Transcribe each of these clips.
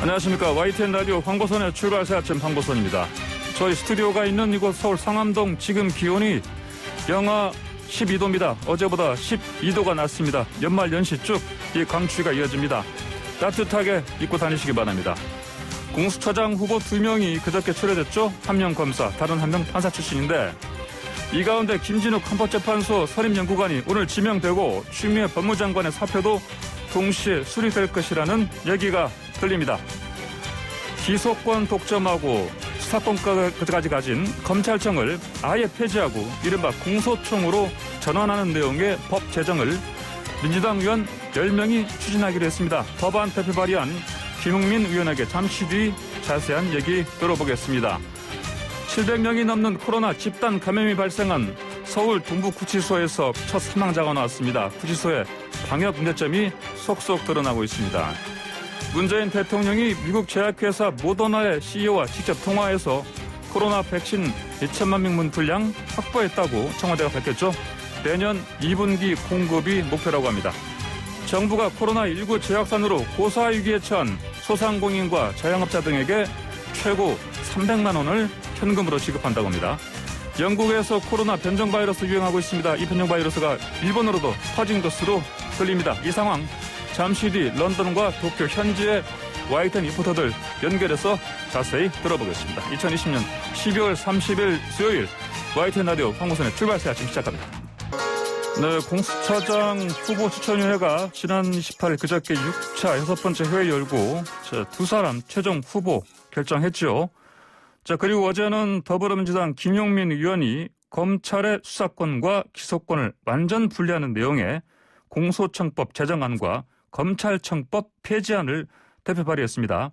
안녕하십니까. YTN 라디오 황보선의 출발새 아침 황보선입니다. 저희 스튜디오가 있는 이곳 서울 상암동 지금 기온이 영하 12도입니다. 어제보다 12도가 낮습니다. 연말 연시 쭉 이 강추위가 이어집니다. 따뜻하게 입고 다니시기 바랍니다. 공수처장 후보 2명이 그저께 철회됐죠. 한 명 검사, 다른 한 명 판사 출신인데 이 가운데 김진욱 헌법재판소 선임연구관이 오늘 지명되고 추미애 법무장관의 사표도 동시에 수리될 것이라는 얘기가 들립니다. 기소권 독점하고 수사권까지 가진 검찰청을 아예 폐지하고 이른바 공소청으로 전환하는 내용의 법 제정을 민주당 의원 10명이 추진하기로 했습니다. 법안 대표 발의한 김용민 의원에게 잠시 뒤 자세한 얘기 들어보겠습니다. 700명이 넘는 코로나 집단 감염이 발생한 서울 동부구치소에서 첫 사망자가 나왔습니다. 구치소의 방역 문제점이 속속 드러나고 있습니다. 문재인 대통령이 미국 제약회사 모더나의 CEO와 직접 통화해서 코로나 백신 2천만 명분 분량 확보했다고 청와대가 밝혔죠. 내년 2분기 공급이 목표라고 합니다. 정부가 코로나19 재확산으로 고사위기에 처한 소상공인과 자영업자 등에게 최고 300만 원을 현금으로 지급한다고 합니다. 영국에서 코로나 변종 바이러스 유행하고 있습니다. 이 변종 바이러스가 일본으로도 퍼진 것으로 들립니다. 이 상황 잠시 뒤 런던과 도쿄 현지의 YTN 리포터들 연결해서 자세히 들어보겠습니다. 2020년 12월 30일 수요일 YTN 라디오 황보선의 출발새 아침 시작합니다. 네, 공수처장 후보 추천위회가 지난 28일 그저께 6차 6번째 회의 열고 두 사람 최종 후보 결정했죠. 그리고 어제는 더불어민주당 김용민 의원이 검찰의 수사권과 기소권을 완전 분리하는 내용의 공소청법 제정안과 검찰청법 폐지안을 대표 발의했습니다.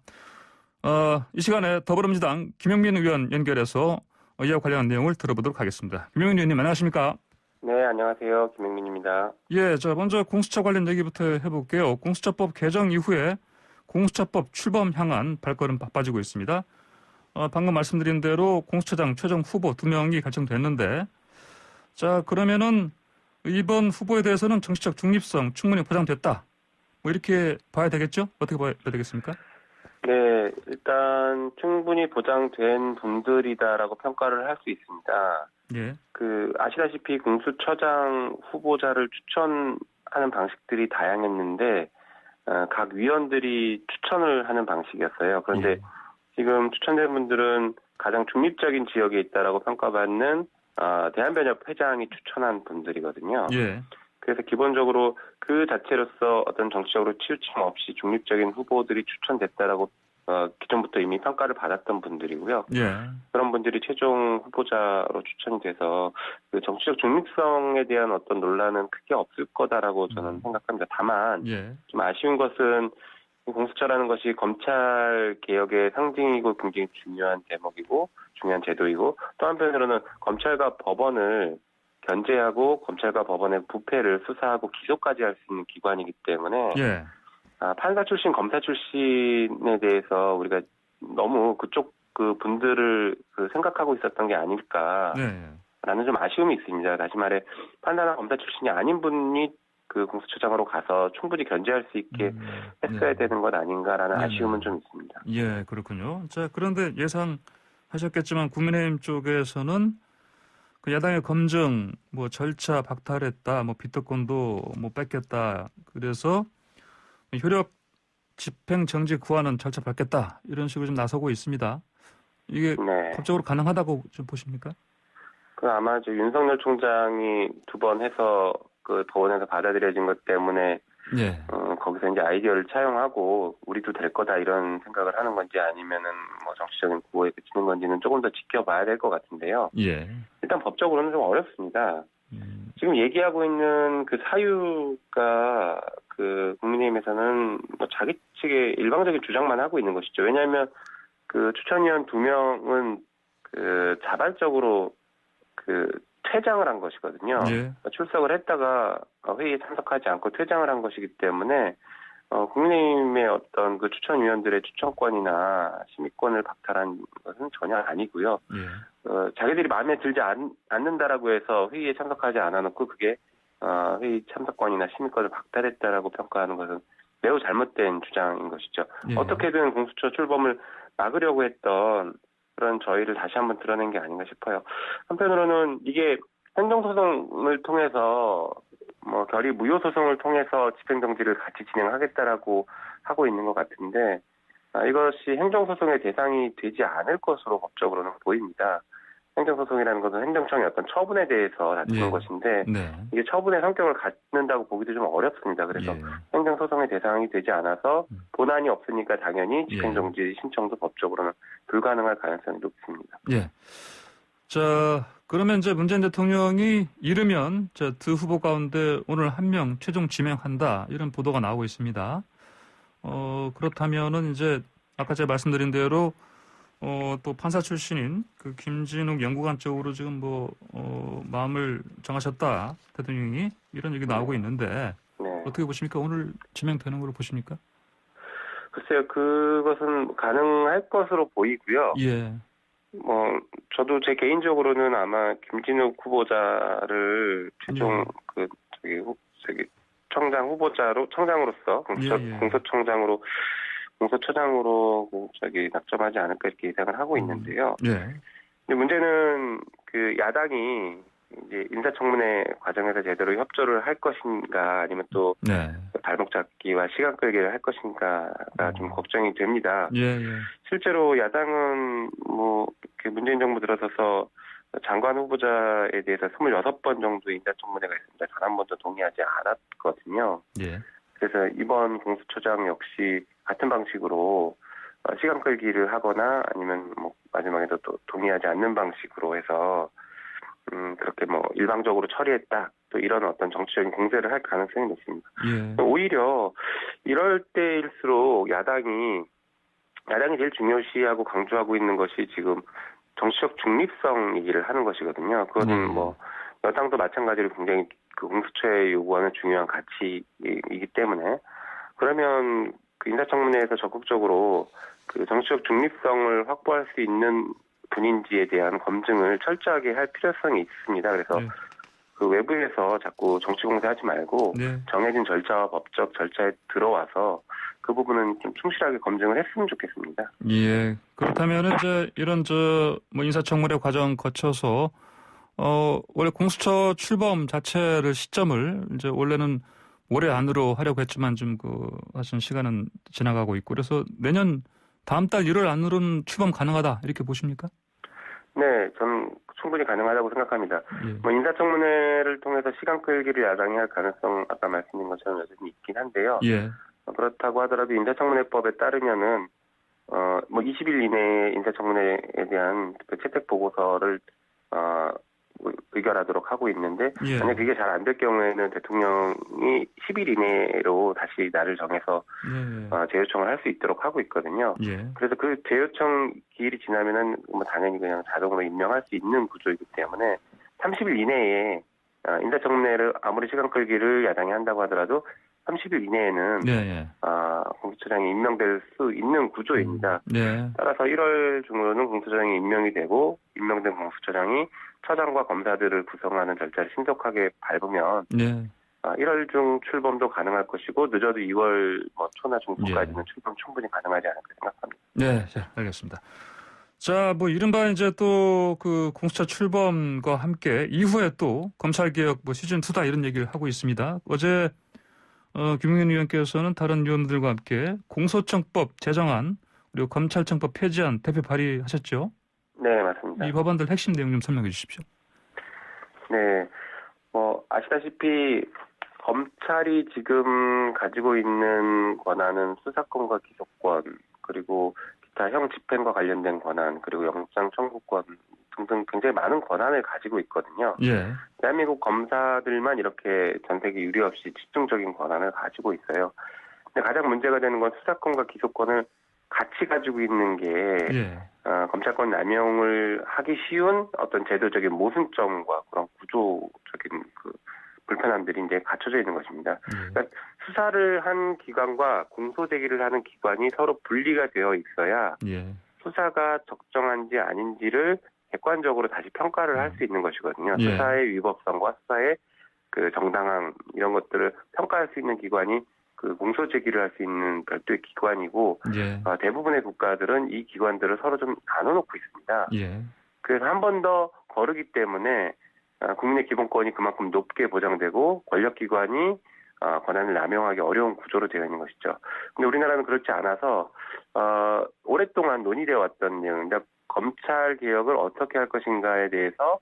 이 시간에 더불어민주당 김용민 의원 연결해서 이와 관련한 내용을 들어보도록 하겠습니다. 김용민 의원님 안녕하십니까? 네, 안녕하세요. 김용민입니다. 예, 먼저 공수처 관련 얘기부터 해볼게요. 공수처법 개정 이후에 공수처법 출범 향한 발걸음 바빠지고 있습니다. 방금 말씀드린 대로 공수처장 최종 후보 2명이 결정됐는데, 그러면은 이번 후보에 대해서는 정치적 중립성 충분히 보장됐다. 이렇게 봐야 되겠죠? 어떻게 봐야 되겠습니까? 네, 일단 충분히 보장된 분들이다라고 평가를 할 수 있습니다. 예. 아시다시피 공수처장 후보자를 추천하는 방식들이 다양했는데, 각 위원들이 추천을 하는 방식이었어요. 그런데 예. 지금 추천된 분들은 가장 중립적인 지역에 있다라고 평가받는 대한변협 회장이 추천한 분들이거든요. 예. 그래서 기본적으로 그 자체로서 어떤 정치적으로 치우침 없이 중립적인 후보들이 추천됐다라고 기존부터 이미 평가를 받았던 분들이고요. 예. 그런 분들이 최종 후보자로 추천이 돼서 그 정치적 중립성에 대한 어떤 논란은 크게 없을 거다라고 저는 생각합니다. 다만 좀 아쉬운 것은 공수처라는 것이 검찰 개혁의 상징이고 굉장히 중요한 대목이고 중요한 제도이고 또 한편으로는 검찰과 법원을 견제하고 검찰과 법원의 부패를 수사하고 기소까지 할 수 있는 기관이기 때문에 판사 출신, 검사 출신에 대해서 우리가 너무 그쪽 분들을 생각하고 있었던 게 아닐까라는 좀 아쉬움이 있습니다. 다시 말해 판사나 검사 출신이 아닌 분이 공수처장으로 가서 충분히 견제할 수 있게 했어야 되는 것 아닌가라는 아쉬움은 좀 있습니다. 예, 그렇군요. 그런데 예상하셨겠지만 국민의힘 쪽에서는 야당의 검증, 절차 박탈했다, 비트권도 뺏겼다. 그래서 효력 집행 정지 구하는 절차 밟겠다. 이런 식으로 좀 나서고 있습니다. 이게 법적으로 가능하다고 좀 보십니까? 아마 윤석열 총장이 2번 해서 법원에서 받아들여진 것 때문에 거기서 이제 아이디어를 차용하고 우리도 될 거다 이런 생각을 하는 건지 아니면은 정치적인 구호에 그치는 건지는 조금 더 지켜봐야 될 것 같은데요. 일단 법적으로는 좀 어렵습니다. 지금 얘기하고 있는 사유가 국민의힘에서는 자기 측의 일방적인 주장만 하고 있는 것이죠. 왜냐하면 추천위원 2명은 자발적으로 퇴장을 한 것이거든요. 출석을 했다가 회의에 참석하지 않고 퇴장을 한 것이기 때문에 국민의힘의 어떤 추천위원들의 추천권이나 심의권을 박탈한 것은 전혀 아니고요. 자기들이 마음에 들지 않는다라고 해서 회의에 참석하지 않아놓고 그게 회의 참석권이나 심의권을 박탈했다라고 평가하는 것은 매우 잘못된 주장인 것이죠. 예. 어떻게든 공수처 출범을 막으려고 했던 그런 저희를 다시 한번 드러낸 게 아닌가 싶어요. 한편으로는 이게 행정소송을 통해서 결의 무효소송을 통해서 집행정지를 같이 진행하겠다라고 하고 있는 것 같은데 이것이 행정소송의 대상이 되지 않을 것으로 법적으로는 보입니다. 행정소송이라는 것은 행정청의 어떤 처분에 대해서 다투는 예. 것인데 네. 이게 처분의 성격을 갖는다고 보기도 좀 어렵습니다. 그래서 예. 행정소송의 대상이 되지 않아서 본안이 없으니까 당연히 예. 집행정지 신청도 법적으로는 불가능할 가능성이 높습니다. 예. 자, 그러면 이제 문재인 대통령이 이르면 두 후보 가운데 오늘 한 명 최종 지명한다 이런 보도가 나오고 있습니다. 그렇다면은 이제 아까 제가 말씀드린 대로 또 판사 출신인 그 김진욱 연구관 쪽으로 지금 마음을 정하셨다 대통령이 이런 얘기 나오고 있는데 네. 어떻게 보십니까? 오늘 지명되는 걸로 보십니까? 글쎄요, 그것은 가능할 것으로 보이고요. 예. 저도 제 개인적으로는 아마 김진욱 후보자를 최종 청장 후보자로 청장으로서 공소처장으로 낙점하지 않을까 이렇게 예상을 하고 있는데요. 예. 근데 문제는 그 야당이 이제 인사청문회 과정에서 제대로 협조를 할 것인가 아니면 또 네. 발목 잡기와 시간 끌기를 할 것인가가 좀 걱정이 됩니다. 예. 실제로 야당은 문재인 정부 들어서서 장관 후보자에 대해서 26번 정도 인사청문회가 있습니다. 단 한 번도 동의하지 않았거든요. 예. 그래서 이번 공수처장 역시 같은 방식으로 시간 끌기를 하거나 아니면 마지막에도 또 동의하지 않는 방식으로 해서 그렇게 일방적으로 처리했다. 또 이런 어떤 정치적인 공세를 할 가능성이 높습니다. 예. 오히려 이럴 때일수록 야당이 제일 중요시하고 강조하고 있는 것이 지금 정치적 중립성 얘기를 하는 것이거든요. 그거는 여당도 마찬가지로 굉장히 그 공수처에 요구하는 중요한 가치이기 때문에 그러면 그 인사청문회에서 적극적으로 그 정치적 중립성을 확보할 수 있는 분인지에 대한 검증을 철저하게 할 필요성이 있습니다. 그래서 네. 그 외부에서 자꾸 정치 공세하지 말고 네. 정해진 절차와 법적 절차에 들어와서 그 부분은 좀 충실하게 검증을 했으면 좋겠습니다. 예. 그렇다면은 이제 이런 인사청문회 과정 거쳐서 원래 공수처 출범 자체를 시점을 이제 원래는 올해 안으로 하려고 했지만 사실 시간은 지나가고 있고 그래서 내년 다음 달 1월 안으로는 출범 가능하다 이렇게 보십니까? 네, 저는 충분히 가능하다고 생각합니다. 예. 인사청문회를 통해서 시간 끌기를 야당이 할 가능성 아까 말씀드린 것처럼 여전히 있긴 한데요. 예. 그렇다고 하더라도 인사청문회법에 따르면은 20일 이내에 인사청문회에 대한 채택 보고서를 의결하도록 하고 있는데 예. 만약 그게 잘 안 될 경우에는 대통령이 10일 이내로 다시 날을 정해서 재요청을 할 수 있도록 하고 있거든요. 예. 그래서 그 재요청 기일이 지나면은 당연히 그냥 자동으로 임명할 수 있는 구조이기 때문에 30일 이내에 인사청문회를 아무리 시간 끌기를 야당이 한다고 하더라도 30일 이내에는 공수처장이 임명될 수 있는 구조입니다. 네. 따라서 1월 중으로는 공수처장이 임명이 되고 임명된 공수처장이 처장과 검사들을 구성하는 절차를 신속하게 밟으면 1월 중 출범도 가능할 것이고 늦어도 2월 초나 중순까지는 출범 충분히 가능하지 않을까 생각합니다. 네, 알겠습니다. 자, 이른바 이제 또 그 공수처 출범과 함께 이후에 또 검찰개혁 시즌 2다 이런 얘기를 하고 있습니다. 어제 김용현 의원께서는 다른 의원들과 함께 공소청법 제정안 그리고 검찰청법 폐지안 대표 발의하셨죠? 네, 맞습니다. 이 법안들 핵심 내용 좀 설명해 주십시오. 네, 아시다시피 검찰이 지금 가지고 있는 권한은 수사권과 기소권 그리고 기타 형 집행과 관련된 권한 그리고 영장 청구권 등등 굉장히 많은 권한을 가지고 있거든요. 예. 대한민국 검사들만 이렇게 전 세계 유례 없이 집중적인 권한을 가지고 있어요. 근데 가장 문제가 되는 건 수사권과 기소권을 같이 가지고 있는 게 검찰권 남용을 하기 쉬운 어떤 제도적인 모순점과 그런 구조적인 불편함들이 이제 갖춰져 있는 것입니다. 그러니까 수사를 한 기관과 공소제기를 하는 기관이 서로 분리가 되어 있어야 수사가 적정한지 아닌지를 객관적으로 다시 평가를 할 수 있는 것이거든요. 수사의 위법성과 수사의 그 정당함 이런 것들을 평가할 수 있는 기관이 그 공소 제기를 할 수 있는 별도의 기관이고 예. 대부분의 국가들은 이 기관들을 서로 좀 나눠놓고 있습니다. 예. 그래서 한 번 더 거르기 때문에 국민의 기본권이 그만큼 높게 보장되고 권력기관이 권한을 남용하기 어려운 구조로 되어 있는 것이죠. 근데 우리나라는 그렇지 않아서 오랫동안 논의되어 왔던 내용인데 검찰 개혁을 어떻게 할 것인가에 대해서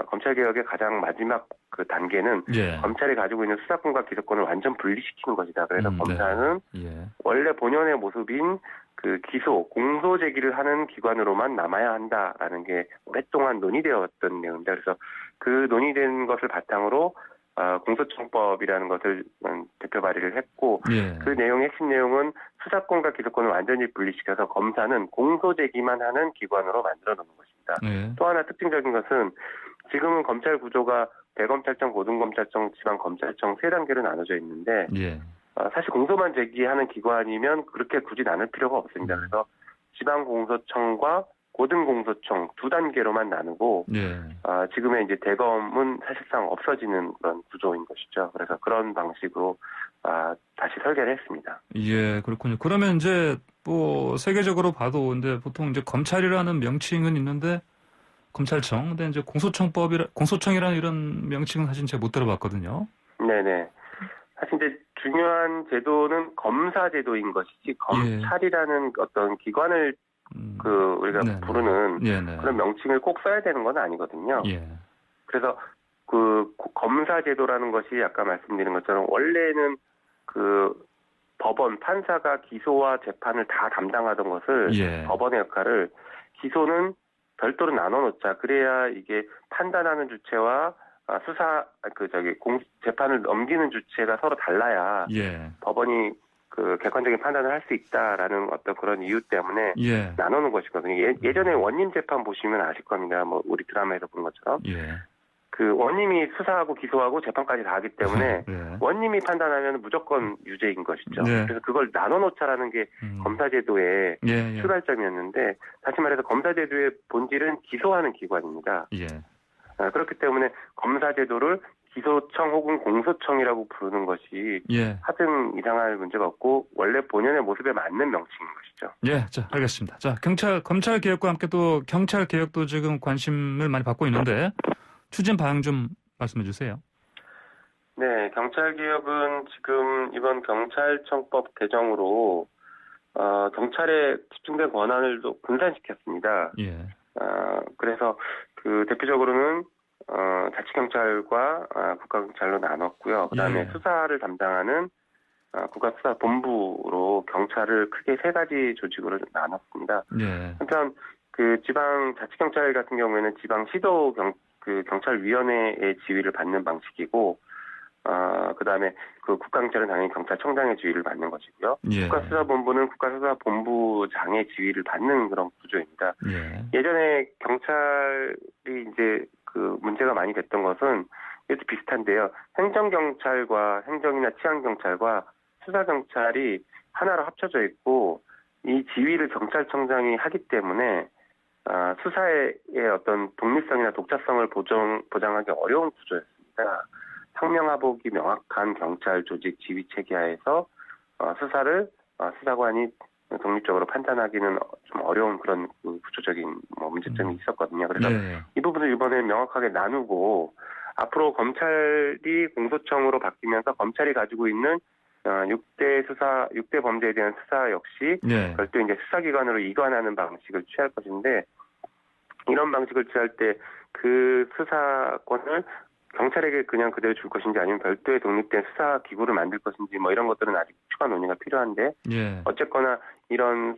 검찰 개혁의 가장 마지막 그 단계는 예. 검찰이 가지고 있는 수사권과 기소권을 완전 분리시키는 것이다. 그래서 검사는 네. 예. 원래 본연의 모습인 그 기소, 공소 제기를 하는 기관으로만 남아야 한다라는 게 오랫동안 논의되었던 내용입니다. 그래서 그 논의된 것을 바탕으로 공소청법이라는 것을 대표 발의를 했고 예. 그 내용의 핵심 내용은 수사권과 기소권을 완전히 분리시켜서 검사는 공소 제기만 하는 기관으로 만들어 놓는 것입니다. 예. 또 하나 특징적인 것은 지금은 검찰 구조가 대검찰청, 고등검찰청, 지방검찰청 세 단계로 나눠져 있는데 예. 사실 공소만 제기하는 기관이면 그렇게 굳이 나눌 필요가 없습니다. 그래서 지방공소청과 고등공소청 두 단계로만 나누고 예. 지금의 이제 대검은 사실상 없어지는 그런 구조인 것이죠. 그래서 그런 방식으로 다시 설계를 했습니다. 예, 그렇군요. 그러면 이제 뭐 세계적으로 봐도 근데 보통 이제 검찰이라는 명칭은 있는데 검찰청, 근데 이제 공소청이라는 이런 명칭은 사실 제가 못 들어봤거든요. 네네. 사실 이제 중요한 제도는 검사 제도인 것이지 검찰이라는 어떤 기관을 우리가 네네. 부르는 네네. 그런 명칭을 꼭 써야 되는 건 아니거든요. 예. 그래서 그 검사 제도라는 것이 아까 말씀드린 것처럼 원래는 그 법원 판사가 기소와 재판을 다 담당하던 것을 예. 법원의 역할을 기소는 별도로 나눠놓자. 그래야 이게 판단하는 주체와 재판을 넘기는 주체가 서로 달라야 예. 법원이 그 객관적인 판단을 할 수 있다라는 어떤 그런 이유 때문에 예. 나누는 것이거든요. 예전에 원님 재판 보시면 아실 겁니다. 뭐 우리 드라마에서 본 것처럼 예. 그 원님이 수사하고 기소하고 재판까지 다 하기 때문에 예. 원님이 판단하면 무조건 유죄인 것이죠. 네. 그래서 그걸 나눠놓자라는 게 검사제도의 예. 예. 출발점이었는데 다시 말해서 검사제도의 본질은 기소하는 기관입니다. 예. 그렇기 때문에 검사제도를 기소청 혹은 공소청이라고 부르는 것이 예. 하등 이상할 문제가 없고 원래 본연의 모습에 맞는 명칭인 것이죠. 예, 자, 알겠습니다. 자, 검찰 개혁과 함께 또 경찰 개혁도 지금 관심을 많이 받고 있는데 추진 방향 좀 말씀해 주세요. 네, 경찰 개혁은 지금 이번 경찰청법 개정으로 경찰에 집중된 권한을 또 분산시켰습니다. 예. 그래서 그 대표적으로는 자치경찰과 국가경찰로 나눴고요. 그다음에 예. 수사를 담당하는 국가수사본부로 경찰을 크게 세 가지 조직으로 나눴습니다. 예. 한편 그 지방 자치경찰 같은 경우에는 지방시도 경찰위원회의 지위를 받는 방식이고, 그다음에 그 국가경찰은 당연히 경찰청장의 지위를 받는 것이고요. 예. 국가수사본부는 국가수사본부장의 지위를 받는 그런 구조입니다. 예. 예전에 경찰이 이제 그 문제가 많이 됐던 것은 이것도 비슷한데요. 행정경찰과 행정이나 치안경찰과 수사경찰이 하나로 합쳐져 있고 이 지위를 경찰청장이 하기 때문에 수사의 어떤 독립성이나 독자성을 보장하기 어려운 구조였습니다. 상명하복이 명확한 경찰 조직 지휘 체계 하에서 수사를 수사관이 독립적으로 판단하기는 좀 어려운 그런 구조적인 문제점이 있었거든요. 그래서 예. 이 부분을 이번에 명확하게 나누고 앞으로 검찰이 공소청으로 바뀌면서 검찰이 가지고 있는 6대 범죄에 대한 수사 역시 예. 별도 이제 수사기관으로 이관하는 방식을 취할 것인데 이런 방식을 취할 때 그 수사권을 경찰에게 그냥 그대로 줄 것인지 아니면 별도의 독립된 수사기구를 만들 것인지 뭐 이런 것들은 아직 추가 논의가 필요한데 예. 어쨌거나 이런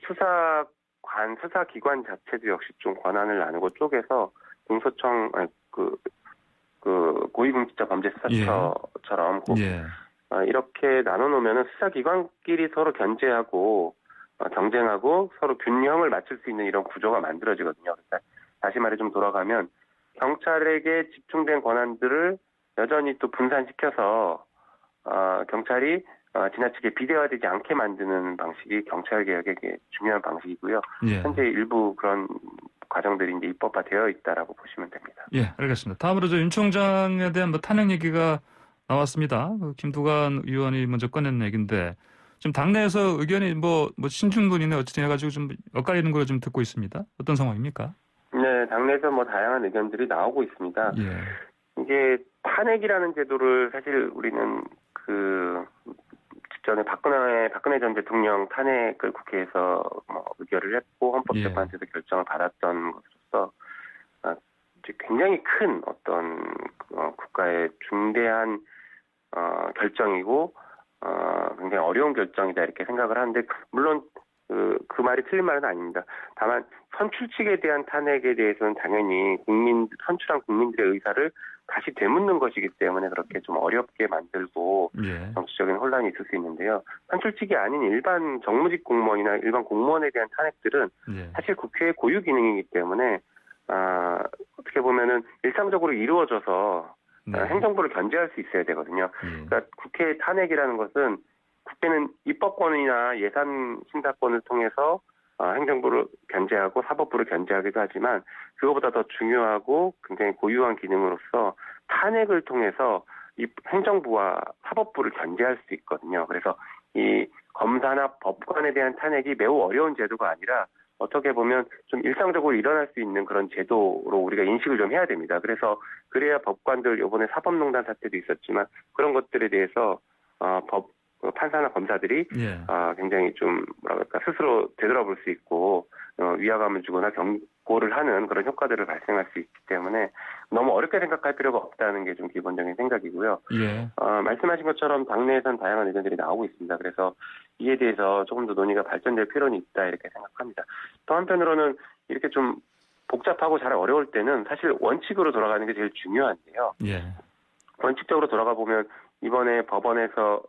수사기관 자체도 역시 좀 권한을 나누고 쪼개서 공소청 고위공직자범죄수사처럼 예. 이렇게 나눠놓으면 수사기관끼리 서로 견제하고 경쟁하고 서로 균형을 맞출 수 있는 이런 구조가 만들어지거든요. 그러니까 다시 말해 좀 돌아가면 경찰에게 집중된 권한들을 여전히 또 분산시켜서 경찰이 지나치게 비대화되지 않게 만드는 방식이 경찰개혁의 중요한 방식이고요. 예. 현재 일부 그런 과정들이 이제 입법화되어 있다라고 보시면 됩니다. 예, 알겠습니다. 다음으로 윤 총장에 대한 탄핵 얘기가 나왔습니다. 김두관 의원이 먼저 꺼낸 얘기인데 지금 당내에서 의견이 뭐 신중론이네 어쨌든 해가지고 좀 엇갈리는 걸 좀 듣고 있습니다. 어떤 상황입니까? 네, 당내에서 뭐 다양한 의견들이 나오고 있습니다. 예. 이게 탄핵이라는 제도를 사실 우리는 그 직전에 박근혜 전 대통령 탄핵을 국회에서 의결을 했고 헌법재판소에서 결정을 받았던 것으로서 굉장히 큰 어떤 국가의 중대한 결정이고 굉장히 어려운 결정이다 이렇게 생각을 하는데 물론 그 말이 틀린 말은 아닙니다. 다만 선출 측에 대한 탄핵에 대해서는 당연히 선출한 국민들의 의사를 다시 되묻는 것이기 때문에 그렇게 좀 어렵게 만들고 정치적인 혼란이 있을 수 있는데요. 선출 측이 아닌 일반 정무직 공무원이나 일반 공무원에 대한 탄핵들은 사실 국회의 고유 기능이기 때문에 어떻게 보면은 일상적으로 이루어져서 행정부를 견제할 수 있어야 되거든요. 그러니까 국회 탄핵이라는 것은 국회는 입법권이나 예산 심사권을 통해서 행정부를 견제하고 사법부를 견제하기도 하지만 그거보다 더 중요하고 굉장히 고유한 기능으로서 탄핵을 통해서 이 행정부와 사법부를 견제할 수 있거든요. 그래서 이 검사나 법관에 대한 탄핵이 매우 어려운 제도가 아니라 어떻게 보면 좀 일상적으로 일어날 수 있는 그런 제도로 우리가 인식을 좀 해야 됩니다. 그래야 법관들 이번에 사법농단 사태도 있었지만 그런 것들에 대해서 판사나 검사들이 굉장히 좀 스스로 되돌아볼 수 있고 위화감을 주거나 경고를 하는 그런 효과들을 발생할 수 있기 때문에 너무 어렵게 생각할 필요가 없다는 게 좀 기본적인 생각이고요. 말씀하신 것처럼 당내에선 다양한 의견들이 나오고 있습니다. 그래서 이에 대해서 조금 더 논의가 발전될 필요는 있다 이렇게 생각합니다. 또 한편으로는 이렇게 좀 복잡하고 잘 어려울 때는 사실 원칙으로 돌아가는 게 제일 중요한데요. 원칙적으로 돌아가 보면 이번에 법원에서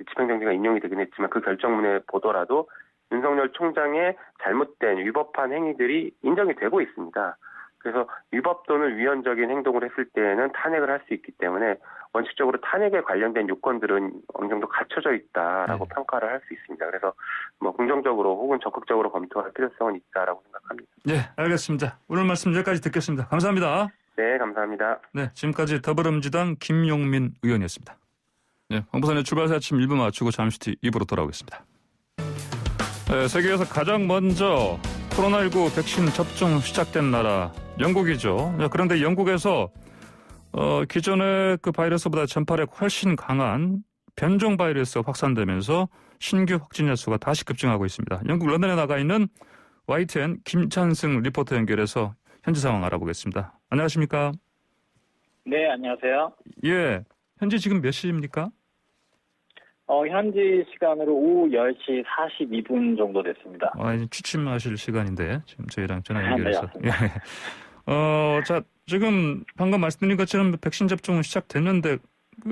집행정지가 인용이 되긴 했지만 그 결정문에 보더라도 윤석열 총장의 잘못된 위법한 행위들이 인정이 되고 있습니다. 그래서 위법 또는 위헌적인 행동을 했을 때에는 탄핵을 할 수 있기 때문에 원칙적으로 탄핵에 관련된 요건들은 어느 정도 갖춰져 있다라고 평가를 할 수 있습니다. 그래서 긍정적으로 혹은 적극적으로 검토할 필요성은 있다라고 생각합니다. 네, 알겠습니다. 오늘 말씀 여기까지 듣겠습니다. 감사합니다. 네, 감사합니다. 네, 지금까지 더불어민주당 김용민 의원이었습니다. 네, 황보선의 출발사 아침 1부 마치고 잠시 뒤 2부로 돌아오겠습니다. 네, 세계에서 가장 먼저 코로나19 백신 접종 시작된 나라 영국이죠. 그런데 영국에서 기존의 그 바이러스보다 전파력 훨씬 강한 변종 바이러스 확산되면서 신규 확진자 수가 다시 급증하고 있습니다. 영국 런던에 나가 있는 YTN 김찬승 리포터 연결해서 현지 상황 알아보겠습니다. 안녕하십니까? 네, 안녕하세요. 예, 현재 지금 몇 시입니까? 현지 시간으로 오후 10시 42분 정도 됐습니다. 이제 취침하실 시간인데 지금 저희랑 전화 연결해서. 네, 자, 지금 방금 말씀드린 것처럼 백신 접종은 시작됐는데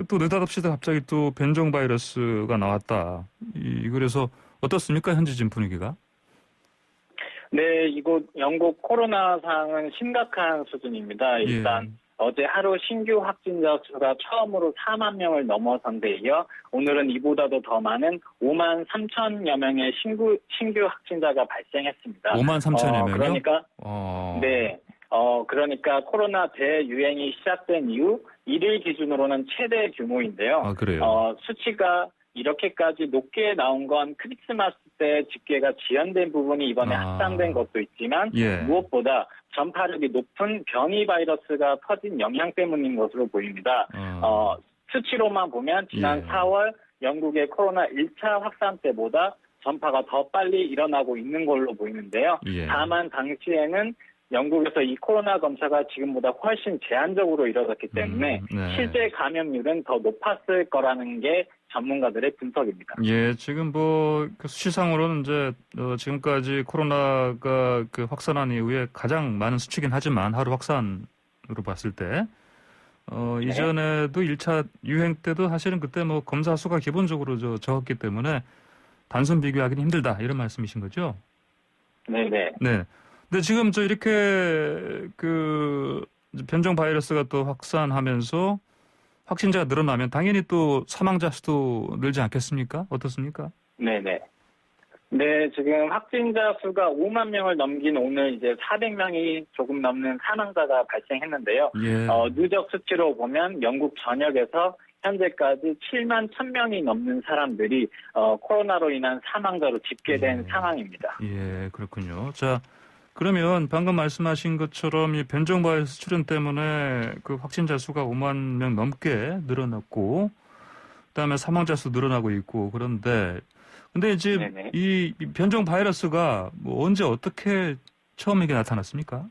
또 느닷없이 갑자기 또 변종 바이러스가 나왔다. 그래서 어떻습니까? 현지 지금 분위기가? 네, 이곳 영국 코로나 상황은 심각한 수준입니다. 일단 어제 하루 신규 확진자 수가 처음으로 4만 명을 넘어선 데 이어 오늘은 이보다도 더 많은 5만 3천여 명의 신규 확진자가 발생했습니다. 5만 3천여 명이요? 그러니까 그러니까 코로나 대유행이 시작된 이후 1일 기준으로는 최대 규모인데요. 그래요? 수치가 이렇게까지 높게 나온 건 크리스마스 때 집계가 지연된 부분이 이번에 확산된 것도 있지만 무엇보다 전파력이 높은 변이 바이러스가 퍼진 영향 때문인 것으로 보입니다. 수치로만 보면 지난 4월 영국의 코로나 1차 확산 때보다 전파가 더 빨리 일어나고 있는 걸로 보이는데요. 다만 당시에는 영국에서 이 코로나 검사가 지금보다 훨씬 제한적으로 이뤄졌기 때문에 실제 감염률은 더 높았을 거라는 게 전문가들의 분석입니다. 지금 그 수치상으로는 이제 지금까지 코로나가 그 확산한 이후에 가장 많은 수치긴 하지만 하루 확산으로 봤을 때 이전에도 1차 유행 때도 사실은 그때 검사 수가 기본적으로 적었기 때문에 단순 비교하기는 힘들다 이런 말씀이신 거죠? 네네. 네. 근데 지금 이렇게 그 변종 바이러스가 또 확산하면서 확진자가 늘어나면 당연히 또 사망자 수도 늘지 않겠습니까? 어떻습니까? 네네. 네, 지금 확진자 수가 5만 명을 넘긴 오늘 이제 400명이 조금 넘는 사망자가 발생했는데요. 예. 누적 수치로 보면 영국 전역에서 현재까지 7만 1,000명이 넘는 사람들이 코로나로 인한 사망자로 집계된 상황입니다. 예, 그렇군요. 자, 그러면 방금 말씀하신 것처럼 이 변종 바이러스 출현 때문에 그 확진자 수가 5만 명 넘게 늘어났고, 그다음에 사망자 수 늘어나고 있고, 근데 이제 네네. 이 변종 바이러스가 뭐 언제 어떻게 처음 이게 나타났습니까?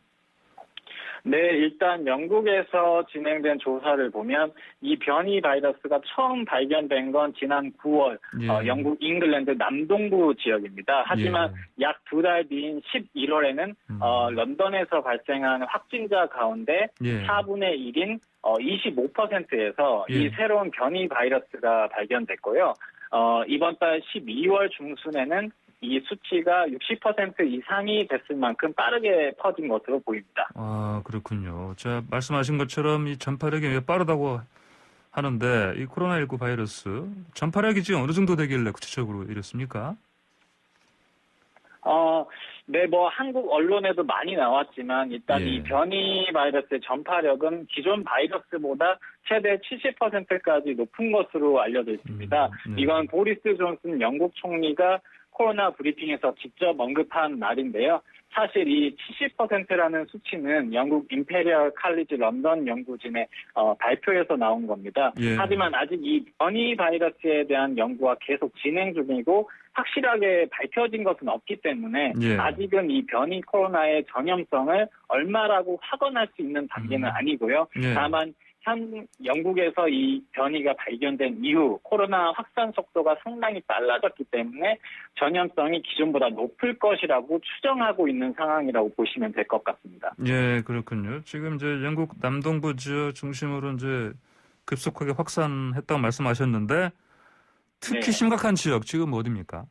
네, 일단 영국에서 진행된 조사를 보면 이 변이 바이러스가 처음 발견된 건 지난 9월 영국 잉글랜드 남동부 지역입니다. 하지만 약 2달 뒤인 11월에는 런던에서 발생한 확진자 가운데 4분의 1인 25%에서 이 새로운 변이 바이러스가 발견됐고요. 이번 달 12월 중순에는 이 수치가 60% 이상이 됐을 만큼 빠르게 퍼진 것으로 보입니다. 아, 그렇군요. 자, 말씀하신 것처럼 이 전파력이 왜 빠르다고 하는데 이 코로나19 바이러스 전파력이 지금 어느 정도 되길래 구체적으로 이렇습니까? 네, 한국 언론에도 많이 나왔지만 일단 이 변이 바이러스의 전파력은 기존 바이러스보다 최대 70%까지 높은 것으로 알려져 있습니다. 이건 보리스 존슨 영국 총리가 코로나 브리핑에서 직접 언급한 말인데요. 사실 이 70%라는 수치는 영국 임페리얼 칼리지 런던 연구진의 발표에서 나온 겁니다. 하지만 아직 이 변이 바이러스에 대한 연구가 계속 진행 중이고 확실하게 밝혀진 것은 없기 때문에 아직은 이 변이 코로나의 전염성을 얼마라고 확언할 수 있는 단계는 아니고요. 다만 현 영국에서 이 변이가 발견된 이후 코로나 확산 속도가 상당히 빨라졌기 때문에 전염성이 기존보다 높을 것이라고 추정하고 있는 상황이라고 보시면 될 것 같습니다. 예, 그렇군요. 지금 이제 영국 남동부 지역 중심으로 이제 급속하게 확산했다고 말씀하셨는데 특히 심각한 지역 지금 어디입니까?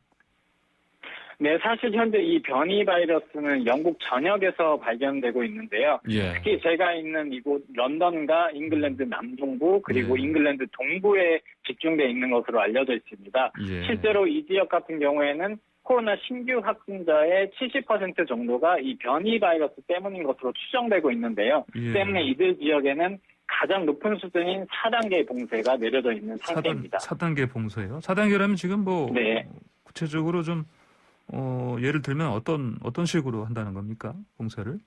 네, 사실 현재 이 변이 바이러스는 영국 전역에서 발견되고 있는데요. 특히 제가 있는 이곳 런던과 잉글랜드 남동부 그리고 잉글랜드 동부에 집중되어 있는 것으로 알려져 있습니다. 실제로 이 지역 같은 경우에는 코로나 신규 확진자의 70% 정도가 이 변이 바이러스 때문인 것으로 추정되고 있는데요. 때문에 이들 지역에는 가장 높은 수준인 4단계 봉쇄가 내려져 있는 상태입니다. 4단계 봉쇄요? 4단계라면 지금 구체적으로 좀 예를 들면 어떤 식으로 한다는 겁니까? 봉쇄를?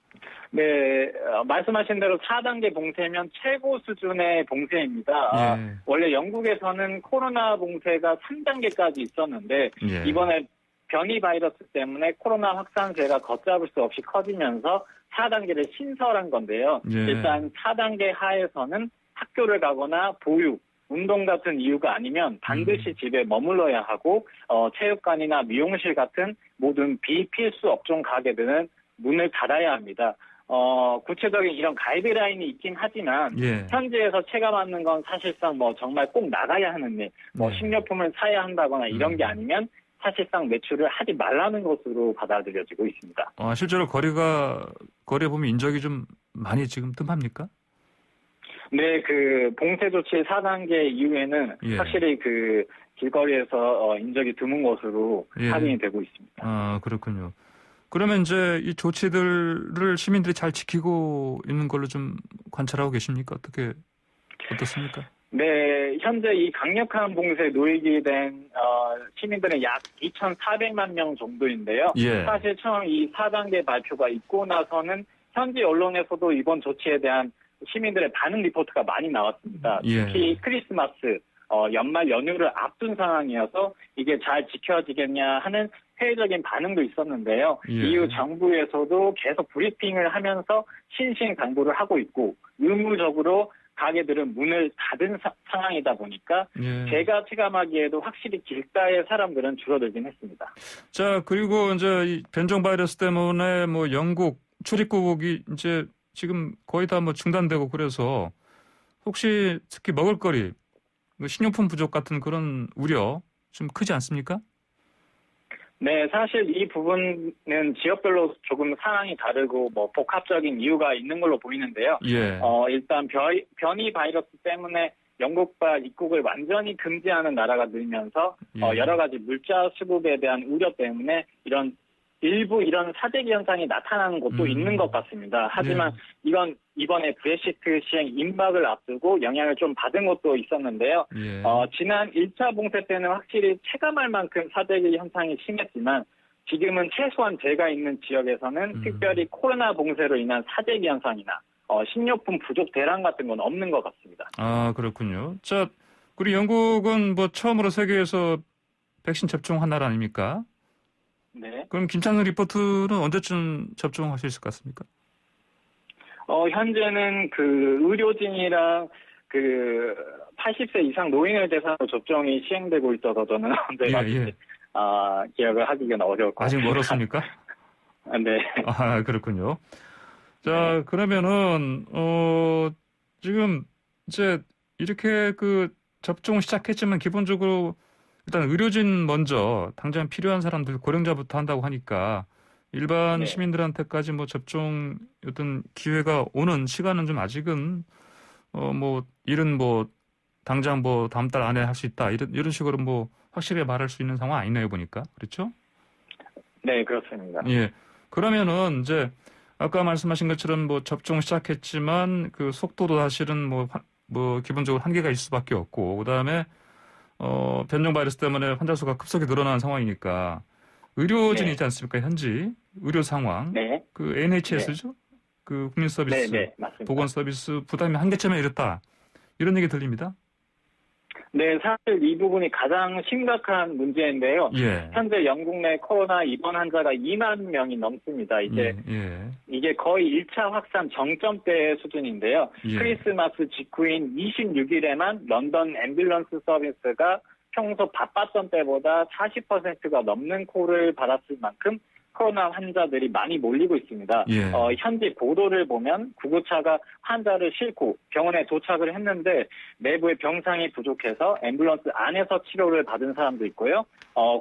네, 말씀하신 대로 4단계 봉쇄면 최고 수준의 봉쇄입니다. 원래 영국에서는 코로나 봉쇄가 3단계까지 있었는데 이번에 변이 바이러스 때문에 코로나 확산세가 걷잡을 수 없이 커지면서 4단계를 신설한 건데요. 일단 4단계 하에서는 학교를 가거나 보육, 운동 같은 이유가 아니면 반드시 집에 머물러야 하고 체육관이나 미용실 같은 모든 비필수 업종 가게들은 문을 닫아야 합니다. 구체적인 이런 가이드라인이 있긴 하지만 현지에서 체감하는 건 사실상 정말 꼭 나가야 하는 일, 식료품을 사야 한다거나 이런 게 아니면 사실상 매출을 하지 말라는 것으로 받아들여지고 있습니다. 실제로 거리에 보면 인적이 좀 많이 지금 뜸합니까? 네, 그 봉쇄 조치 4단계 이후에는 확실히 그 길거리에서 인적이 드문 것으로 확인이 되고 있습니다. 아, 그렇군요. 그러면 이제 이 조치들을 시민들이 잘 지키고 있는 걸로 좀 관찰하고 계십니까? 어떻습니까? 네, 현재 이 강력한 봉쇄에 놓이게 된 시민들은 약 2,400만 명 정도인데요. 사실 처음 이 4단계 발표가 있고 나서는 현지 언론에서도 이번 조치에 대한 시민들의 반응 리포트가 많이 나왔습니다. 특히 크리스마스, 연말 연휴를 앞둔 상황이어서 이게 잘 지켜지겠냐 하는 회의적인 반응도 있었는데요. 이후 정부에서도 계속 브리핑을 하면서 신신당부를 하고 있고 의무적으로 가게들은 문을 닫은 상황이다 보니까 제가 체감하기에도 확실히 길가의 사람들은 줄어들긴 했습니다. 자, 그리고 이제 이 변종 바이러스 때문에 영국 출입국이 이제 지금 거의 다 중단되고 그래서 혹시 특히 먹을거리, 식료품 부족 같은 그런 우려 좀 크지 않습니까? 네, 사실 이 부분은 지역별로 조금 상황이 다르고 복합적인 이유가 있는 걸로 보이는데요. 일단 변이 바이러스 때문에 영국발 입국을 완전히 금지하는 나라가 늘면서 여러 가지 물자 수급에 대한 우려 때문에 일부 이런 사재기 현상이 나타나는 곳도 있는 것 같습니다. 하지만 이건 이번에 브렉시트 시행 임박을 앞두고 영향을 좀 받은 것도 있었는데요. 지난 1차 봉쇄 때는 확실히 체감할 만큼 사재기 현상이 심했지만 지금은 최소한 제가 있는 지역에서는 특별히 코로나 봉쇄로 인한 사재기 현상이나 식료품 부족 대란 같은 건 없는 것 같습니다. 아, 그렇군요. 자, 우리 영국은 뭐 처음으로 세계에서 백신 접종한 나라 아닙니까? 네. 그럼 김찬승 리포터는 언제쯤 접종할 수 있을 것 같습니까? 현재는 의료진이랑 80세 이상 노인을 대상으로 접종이 시행되고 있어서 저는 언제까지 기억을 하기는 어려울 것 같습니다. 아직 멀었습니까? 네. 아, 그렇군요. 자, 그러면은 지금 이제 이렇게 접종 시작했지만 기본적으로 일단 의료진 먼저 당장 필요한 사람들 고령자부터 한다고 하니까 일반 시민들한테까지 뭐 접종 어떤 기회가 오는 시간은 좀 아직은 일은 당장 다음 달 안에 할 수 있다 이런 식으로 확실히 말할 수 있는 상황 아니네요 보니까 그렇죠? 네, 그렇습니다. 예. 그러면은 이제 아까 말씀하신 것처럼 접종 시작했지만 그 속도도 사실은 기본적으로 한계가 있을 수밖에 없고 그다음에 변종 바이러스 때문에 환자 수가 급속히 늘어나는 상황이니까 의료진이 있지 않습니까? 현지 의료 상황. 네. NHS죠? 국민 서비스, 맞습니다. 보건 서비스 부담이 한계점에 이르다. 이런 얘기 들립니다. 네, 사실 이 부분이 가장 심각한 문제인데요. 현재 영국 내 코로나 입원 환자가 2만 명이 넘습니다. 이게 거의 1차 확산 정점대 수준인데요. 크리스마스 직후인 26일에만 런던 앰뷸런스 서비스가 평소 바빴던 때보다 40%가 넘는 콜을 받았을 만큼 코로나 환자들이 많이 몰리고 있습니다. 현지 보도를 보면 구급차가 환자를 싣고 병원에 도착을 했는데 내부에 병상이 부족해서 앰뷸런스 안에서 치료를 받은 사람도 있고요.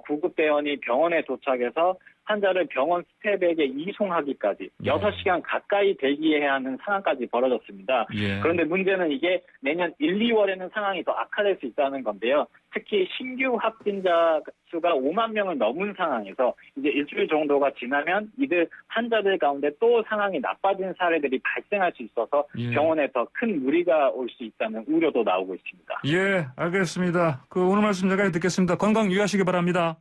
구급대원이 병원에 도착해서 환자를 병원 스태프에게 이송하기까지 6시간 가까이 대기해야 하는 상황까지 벌어졌습니다. 그런데 문제는 이게 내년 1, 2월에는 상황이 더 악화될 수 있다는 건데요. 특히 신규 확진자 수가 5만 명을 넘은 상황에서 이제 일주일 정도가 지나면 이들 환자들 가운데 또 상황이 나빠진 사례들이 발생할 수 있어서 병원에 더 큰 무리가 올 수 있다는 우려도 나오고 있습니다. 예, 알겠습니다. 오늘 말씀 여기까지 듣겠습니다. 건강 유의하시기 바랍니다.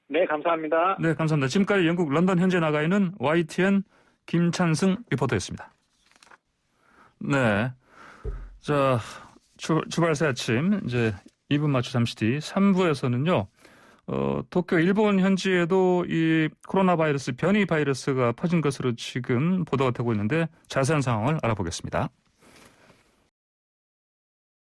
네, 감사합니다. 네, 감사합니다. 지금까지 영국 런던 현재 나가 있는 YTN 김찬승 리포터였습니다. 네. 자, 출발새 아침, 이제 2분 맞춰 잠시 뒤 3부에서는요, 도쿄 일본 현지에도 이 코로나 바이러스 변이 바이러스가 퍼진 것으로 지금 보도가 되고 있는데 자세한 상황을 알아보겠습니다.